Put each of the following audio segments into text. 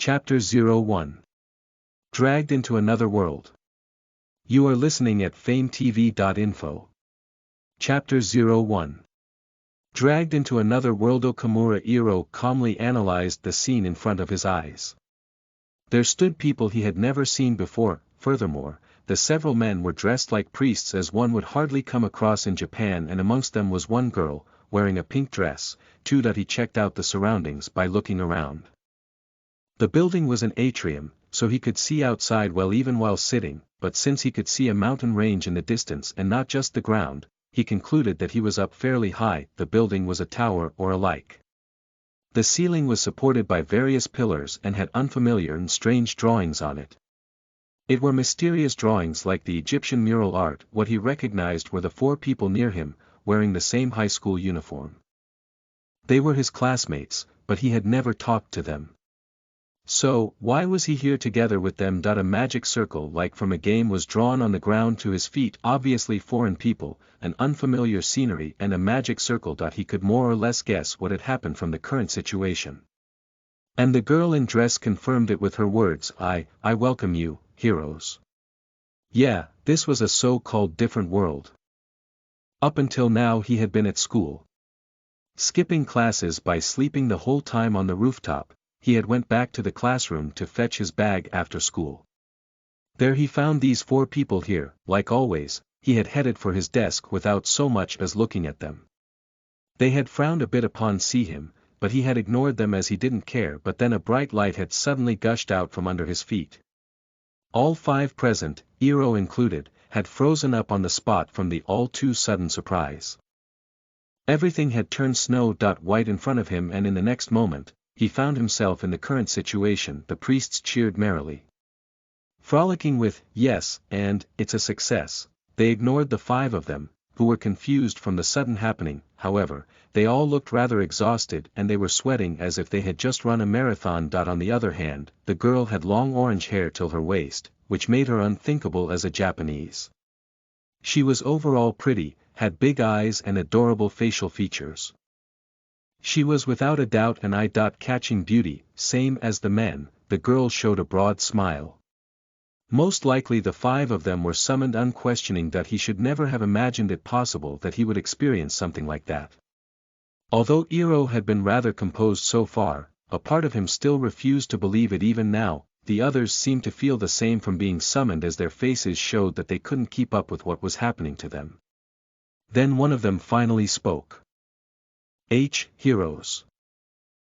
Chapter 01. Dragged into Another World. You are listening at FameTV.info. Chapter 01. Dragged into Another World. Okamura Iro calmly analyzed the scene in front of his eyes. There stood people he had never seen before. Furthermore, the several men were dressed like priests as one would hardly come across in Japan, and amongst them was one girl, wearing a pink dress. He checked out the surroundings by looking around. The building was an atrium, so he could see outside well even while sitting, but since he could see a mountain range in the distance and not just the ground, he concluded that he was up fairly high. The building was a tower or a like. The ceiling was supported by various pillars and had unfamiliar and strange drawings on it. It were mysterious drawings like the Egyptian mural art. What he recognized were the four people near him, wearing the same high school uniform. They were his classmates, but he had never talked to them. So, why was he here together with them? A magic circle like from a game was drawn on the ground to his feet. Obviously foreign people, an unfamiliar scenery and a magic circle. He could more or less guess what had happened from the current situation. And the girl in dress confirmed it with her words, I welcome you, heroes. Yeah, this was a so-called different world. Up until now he had been at school. Skipping classes by sleeping the whole time on the rooftop. He had went back to the classroom to fetch his bag after school. There he found these four people here. Like always, he had headed for his desk without so much as looking at them. They had frowned a bit upon see him, but he had ignored them as he didn't care. But then a bright light had suddenly gushed out from under his feet. All five present, Iro included, had frozen up on the spot from the all too sudden surprise. Everything had turned snow-white in front of him, and in the next moment, he found himself in the current situation. The priests cheered merrily. Frolicking with, yes, and, it's a success, they ignored the five of them, who were confused from the sudden happening. However, they all looked rather exhausted and they were sweating as if they had just run a marathon. On the other hand, the girl had long orange hair till her waist, which made her unthinkable as a Japanese. She was overall pretty, had big eyes and adorable facial features. She was without a doubt an eye-catching beauty. Same as the men, the girl showed a broad smile. Most likely the five of them were summoned, unquestioning that he should never have imagined it possible that he would experience something like that. Although Iro had been rather composed so far, a part of him still refused to believe it even now. The others seemed to feel the same from being summoned, as their faces showed that they couldn't keep up with what was happening to them. Then one of them finally spoke. Heroes.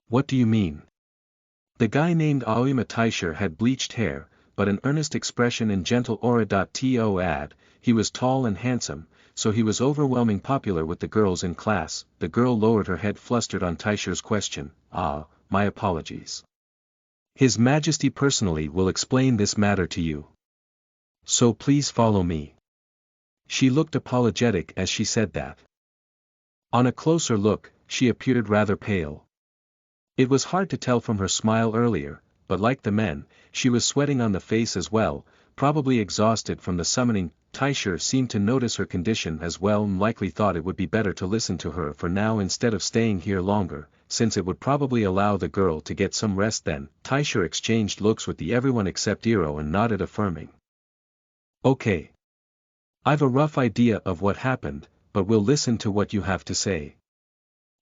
What do you mean? The guy named Aoyama Taisha had bleached hair, but an earnest expression and gentle aura. He was tall and handsome, so he was overwhelming popular with the girls in class. The girl lowered her head, flustered on Taisha's question. My apologies. His Majesty personally will explain this matter to you. So please follow me. She looked apologetic as she said that. On a closer look, she appeared rather pale. It was hard to tell from her smile earlier, but like the men, she was sweating on the face as well, probably exhausted from the summoning. Taisha seemed to notice her condition as well and likely thought it would be better to listen to her for now instead of staying here longer, since it would probably allow the girl to get some rest. Then, Taisha exchanged looks with everyone except Iro and nodded affirming. Okay. I've a rough idea of what happened, but we'll listen to what you have to say.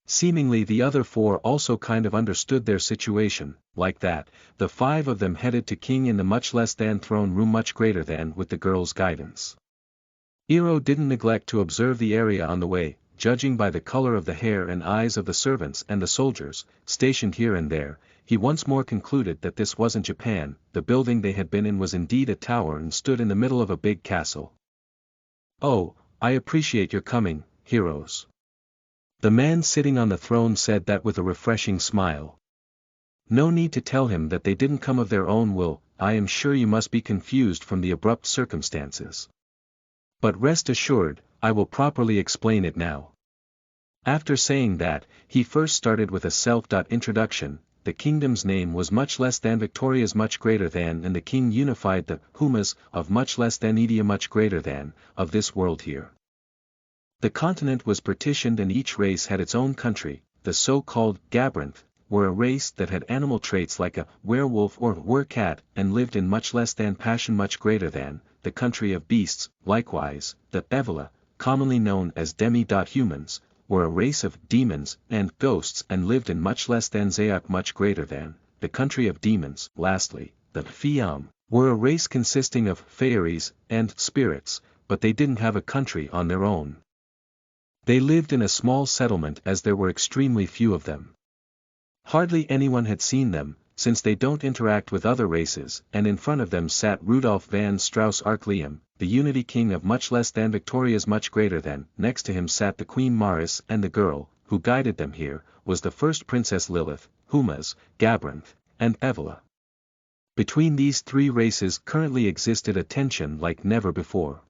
Seemingly the other four also kind of understood their situation. Like that, the five of them headed to King in the much less than throne room, much greater than, with the girl's guidance. Iro didn't neglect to observe the area on the way, judging by the color of the hair and eyes of the servants and the soldiers, stationed here and there. He once more concluded that this wasn't Japan. The building they had been in was indeed a tower and stood in the middle of a big castle. Oh, I appreciate your coming, heroes. The man sitting on the throne said that with a refreshing smile. No need to tell him that they didn't come of their own will. I am sure you must be confused from the abrupt circumstances. But rest assured, I will properly explain it now. After saying that, he first started with a self-introduction. The kingdom's name was much less than Victoria's much greater than, and the king unified the humas of much less than Edia much greater than, of this world here. The continent was partitioned and each race had its own country, the so-called Gabrianth, were a race that had animal traits like a werewolf or were-cat and lived in much less than passion much greater than, the country of beasts. Likewise, the Evila, commonly known as demi-humans, were a race of demons and ghosts and lived in much less than Zayak much greater than, the country of demons. Lastly, the Fiam, were a race consisting of fairies and spirits, but they didn't have a country on their own. They lived in a small settlement as there were extremely few of them. Hardly anyone had seen them, since they don't interact with other races, and in front of them sat Rudolf van Strauss-Arklium, the unity king of much less than Victoria's much greater than. Next to him sat the Queen Maris, and the girl, who guided them here, was the first Princess Lilith, Humas, Gabrinth, and Evila. Between these three races currently existed a tension like never before.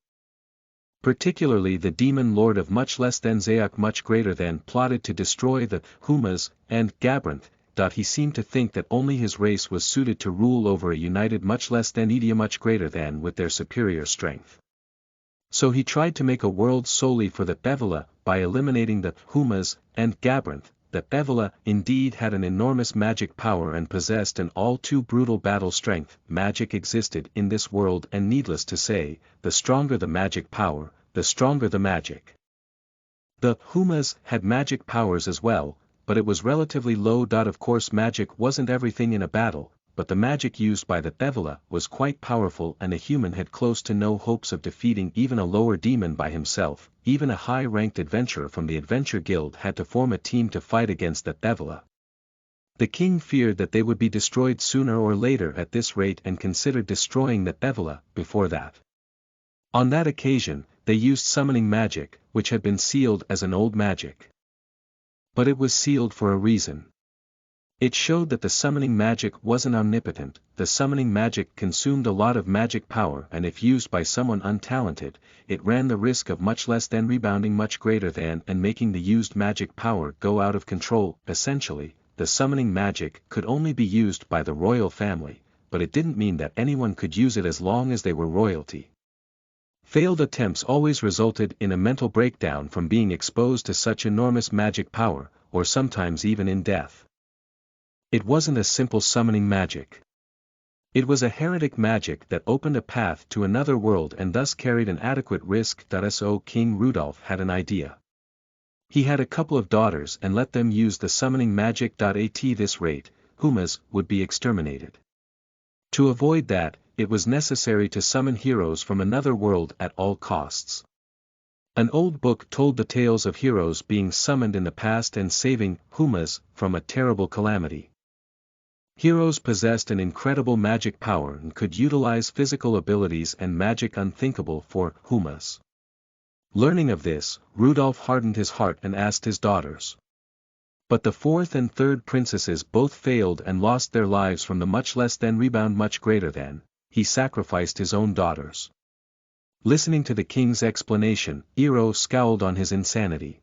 Particularly the demon lord of much less than Zayak much greater than plotted to destroy the Humas and Gabrinth. He seemed to think that only his race was suited to rule over a united much less than Edia much greater than with their superior strength. So he tried to make a world solely for the Evila by eliminating the Humas and Gabrinth. The Evila indeed had an enormous magic power and possessed an all too brutal battle strength. Magic existed in this world, and needless to say, the stronger the magic power, the stronger the magic. The Humas had magic powers as well, but it was relatively low. Of course magic wasn't everything in a battle, but the magic used by the Evila was quite powerful, and a human had close to no hopes of defeating even a lower demon by himself. Even a high-ranked adventurer from the Adventure Guild had to form a team to fight against the Evila. The king feared that they would be destroyed sooner or later at this rate and considered destroying the Evila before that. On that occasion, they used summoning magic, which had been sealed as an old magic. But it was sealed for a reason. It showed that the summoning magic wasn't omnipotent. The summoning magic consumed a lot of magic power, and if used by someone untalented, it ran the risk of much less than rebounding much greater than and making the used magic power go out of control. Essentially, the summoning magic could only be used by the royal family, but it didn't mean that anyone could use it as long as they were royalty. Failed attempts always resulted in a mental breakdown from being exposed to such enormous magic power, or sometimes even in death. It wasn't a simple summoning magic. It was a heretic magic that opened a path to another world and thus carried an adequate risk. So King Rudolf had an idea. He had a couple of daughters and let them use the summoning magic. At this rate, Humas would be exterminated. To avoid that, it was necessary to summon heroes from another world at all costs. An old book told the tales of heroes being summoned in the past and saving Humas from a terrible calamity. Heroes possessed an incredible magic power and could utilize physical abilities and magic unthinkable for Humas. Learning of this, Rudolf hardened his heart and asked his daughters. But the fourth and third princesses both failed and lost their lives from the much less than rebound much greater than. He sacrificed his own daughters. Listening to the king's explanation, Ero scowled on his insanity.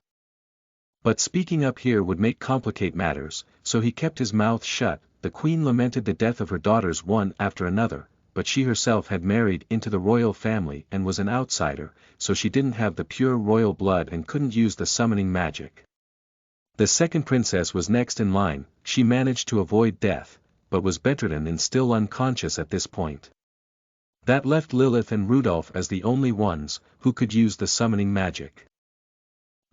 But speaking up here would complicate matters, so he kept his mouth shut. The queen lamented the death of her daughters one after another, but she herself had married into the royal family and was an outsider, so she didn't have the pure royal blood and couldn't use the summoning magic. The second princess was next in line. She managed to avoid death, but was bedridden and still unconscious at this point. That left Lilith and Rudolf as the only ones who could use the summoning magic.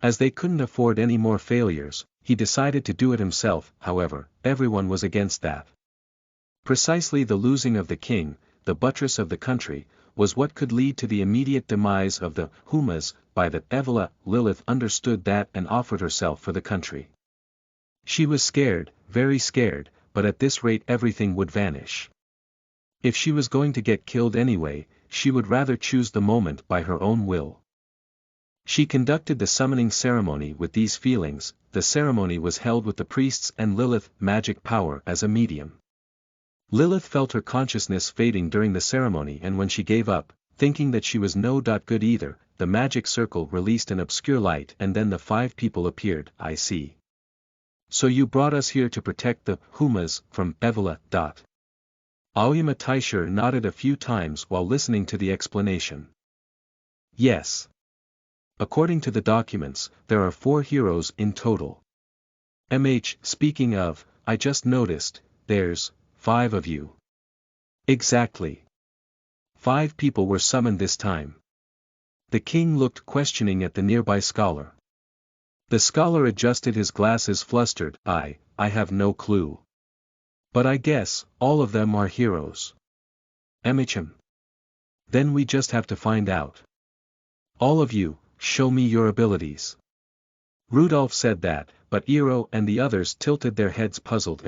As they couldn't afford any more failures, he decided to do it himself. However, everyone was against that. Precisely the losing of the king, the buttress of the country, was what could lead to the immediate demise of the Humas by the Evila. Lilith understood that and offered herself for the country. She was scared, very scared, but at this rate everything would vanish. If she was going to get killed anyway, she would rather choose the moment by her own will. She conducted the summoning ceremony with these feelings. The ceremony was held with the priests and Lilith magic power as a medium. Lilith felt her consciousness fading during the ceremony, and when she gave up, thinking that she was no good either, the magic circle released an obscure light and then the 5 people appeared. I see. So you brought us here to protect the Humas from Evila. Aoyama Taisher nodded a few times while listening to the explanation. Yes. According to the documents, there are 4 heroes in total. Speaking of, I just noticed, there's 5 of you. Exactly. 5 people were summoned this time. The king looked questioning at the nearby scholar. The scholar adjusted his glasses flustered. I have no clue. But I guess, all of them are heroes. Emichim. Then we just have to find out. All of you, show me your abilities. Rudolph said that, but Eero and the others tilted their heads puzzled.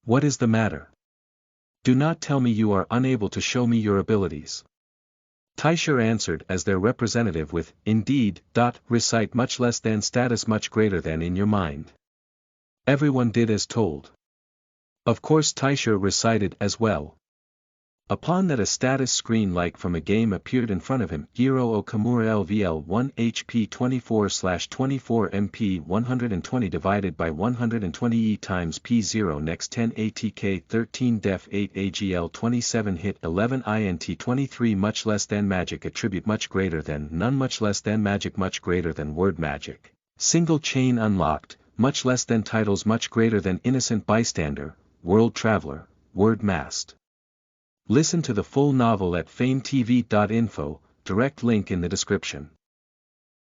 What is the matter? Do not tell me you are unable to show me your abilities. Taisher answered as their representative with, indeed, recite much less than status much greater than in your mind. Everyone did as told. Of course Taisher recited as well. Upon that a status screen like from a game appeared in front of him. Eero Okamura LVL 1 HP 24/24 MP 120 divided by 120 E times P0 next 10 ATK 13 Def 8 AGL 27 Hit 11 INT 23 much less than magic attribute much greater than none much less than magic much greater than word magic. Single chain unlocked, much less than titles much greater than innocent bystander, world traveler, word masked. Listen to the full novel at FameTV.info, direct link in the description.